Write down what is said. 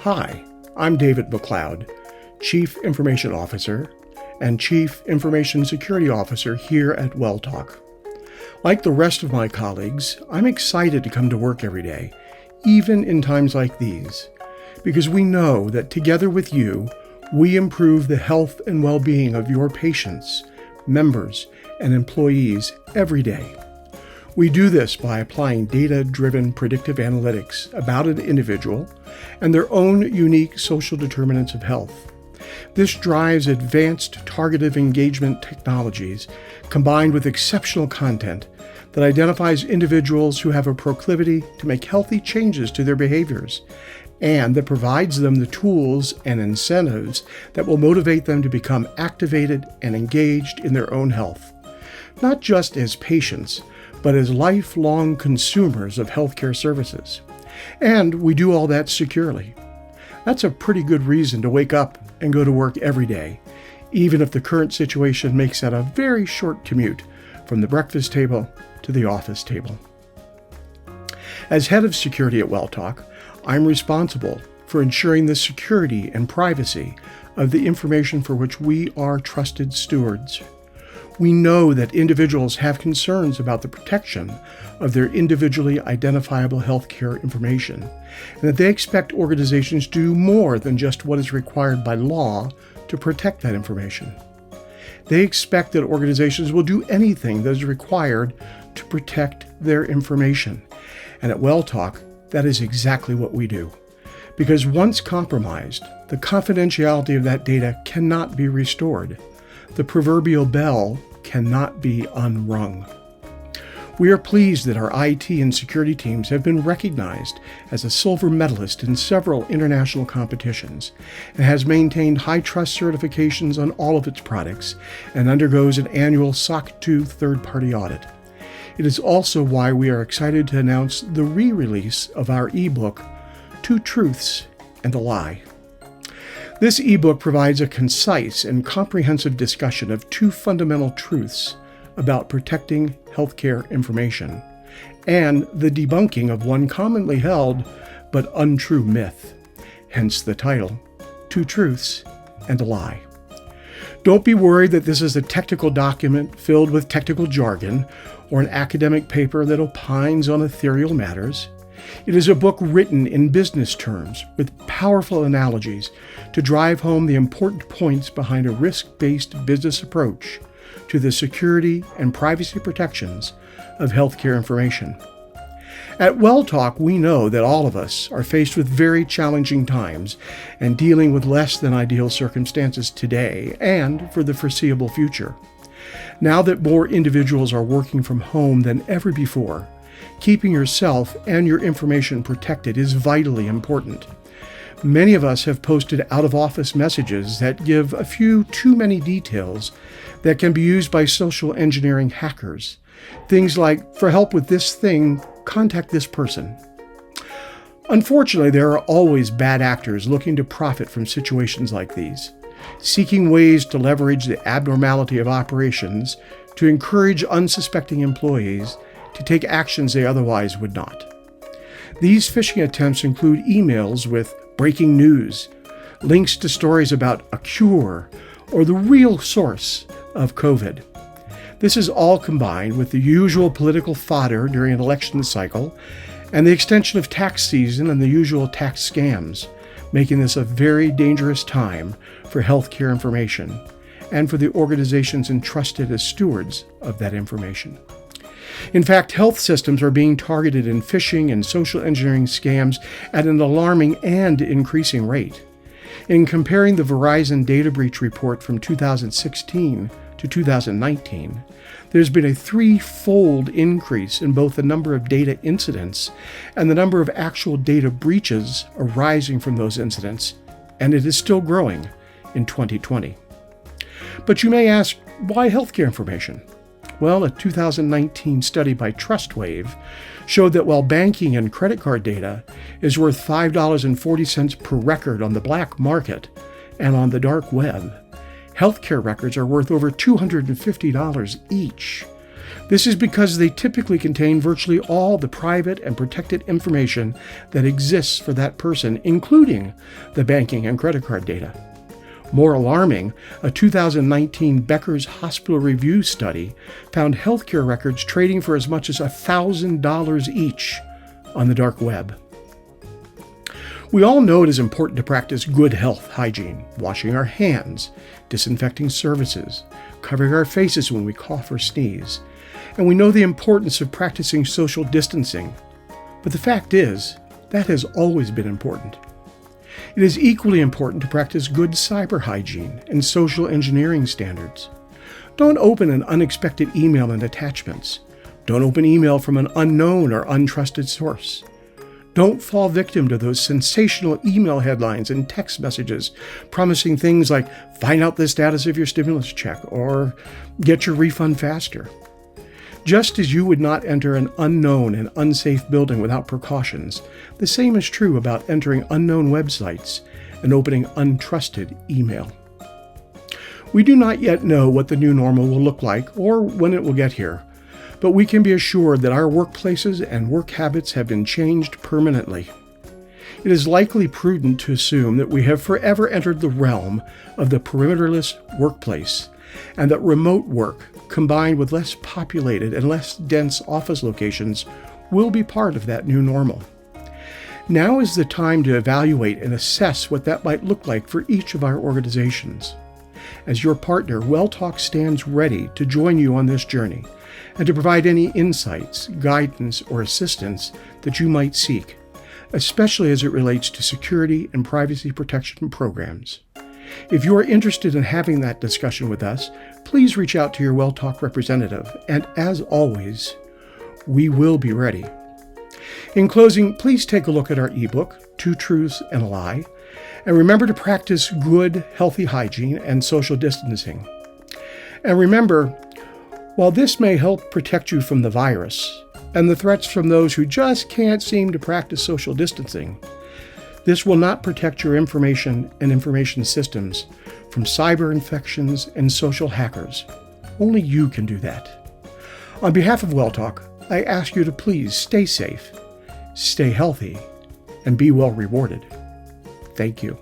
Hi, I'm David McLeod, Chief Information Officer and Chief Information Security Officer here at WellTalk. Like the rest of my colleagues, I'm excited to come to work every day, even in times like these, because we know that together with you, we improve the health and well-being of your patients, members, and employees every day. We do this by applying data-driven predictive analytics about an individual and their own unique social determinants of health. This drives advanced targeted engagement technologies combined with exceptional content that identifies individuals who have a proclivity to make healthy changes to their behaviors, and that provides them the tools and incentives that will motivate them to become activated and engaged in their own health, not just as patients, but as lifelong consumers of healthcare services. And we do all that securely. That's a pretty good reason to wake up and go to work every day, even if the current situation makes that a very short commute from the breakfast table to the office table. As head of security at WellTalk, I'm responsible for ensuring the security and privacy of the information for which we are trusted stewards. We know that individuals have concerns about the protection of their individually identifiable healthcare information, and that they expect organizations to do more than just what is required by law to protect that information. They expect that organizations will do anything that is required to protect their information. And at WellTalk, that is exactly what we do. Because once compromised, the confidentiality of that data cannot be restored. The proverbial bell cannot be unrung. We are pleased that our IT and security teams have been recognized as a silver medalist in several international competitions and has maintained high trust certifications on all of its products and undergoes an annual SOC 2 third-party audit. It is also why we are excited to announce the re-release of our ebook, 2 Truths and a Lie. This ebook provides a concise and comprehensive discussion of 2 fundamental truths about protecting healthcare information and the debunking of one commonly held but untrue myth, hence the title, 2 Truths and a Lie. Don't be worried that this is a technical document filled with technical jargon or an academic paper that opines on ethereal matters. It is a book written in business terms with powerful analogies to drive home the important points behind a risk-based business approach to the security and privacy protections of healthcare information. At WellTalk, we know that all of us are faced with very challenging times and dealing with less than ideal circumstances today and for the foreseeable future. Now that more individuals are working from home than ever before, keeping yourself and your information protected is vitally important. Many of us have posted out-of-office messages that give a few too many details that can be used by social engineering hackers. Things like, for help with this thing, contact this person. Unfortunately, there are always bad actors looking to profit from situations like these, seeking ways to leverage the abnormality of operations to encourage unsuspecting employees to take actions they otherwise would not. These phishing attempts include emails with breaking news, links to stories about a cure, or the real source of COVID. This is all combined with the usual political fodder during an election cycle and the extension of tax season and the usual tax scams, making this a very dangerous time for healthcare information and for the organizations entrusted as stewards of that information. In fact, health systems are being targeted in phishing and social engineering scams at an alarming and increasing rate. In comparing the Verizon data breach report from 2016 to 2019, there's been a 3-fold increase in both the number of data incidents and the number of actual data breaches arising from those incidents, and it is still growing in 2020. But you may ask, why healthcare information? Well, a 2019 study by TrustWave showed that while banking and credit card data is worth $5.40 per record on the black market and on the dark web, healthcare records are worth over $250 each. This is because they typically contain virtually all the private and protected information that exists for that person, including the banking and credit card data. More alarming, a 2019 Becker's Hospital Review study found healthcare records trading for as much as $1,000 each on the dark web. We all know it is important to practice good health hygiene, washing our hands, disinfecting surfaces, covering our faces when we cough or sneeze, and we know the importance of practicing social distancing. But the fact is, that has always been important. It is equally important to practice good cyber hygiene and social engineering standards. Don't open an unexpected email and attachments. Don't open email from an unknown or untrusted source. Don't fall victim to those sensational email headlines and text messages promising things like find out the status of your stimulus check or get your refund faster. Just as you would not enter an unknown and unsafe building without precautions, the same is true about entering unknown websites and opening untrusted email. We do not yet know what the new normal will look like or when it will get here, but we can be assured that our workplaces and work habits have been changed permanently. It is likely prudent to assume that we have forever entered the realm of the perimeterless workplace, and that remote work, combined with less populated and less dense office locations, will be part of that new normal. Now is the time to evaluate and assess what that might look like for each of our organizations. As your partner, WellTalk stands ready to join you on this journey and to provide any insights, guidance, or assistance that you might seek, especially as it relates to security and privacy protection programs. If you are interested in having that discussion with us, please reach out to your WellTalk representative, and as always, we will be ready. In closing, please take a look at our ebook, Two Truths and a Lie, and remember to practice good, healthy hygiene and social distancing. And remember, while this may help protect you from the virus and the threats from those who just can't seem to practice social distancing, this will not protect your information and information systems from cyber infections and social hackers. Only you can do that. On behalf of WellTalk, I ask you to please stay safe, stay healthy, and be well rewarded. Thank you.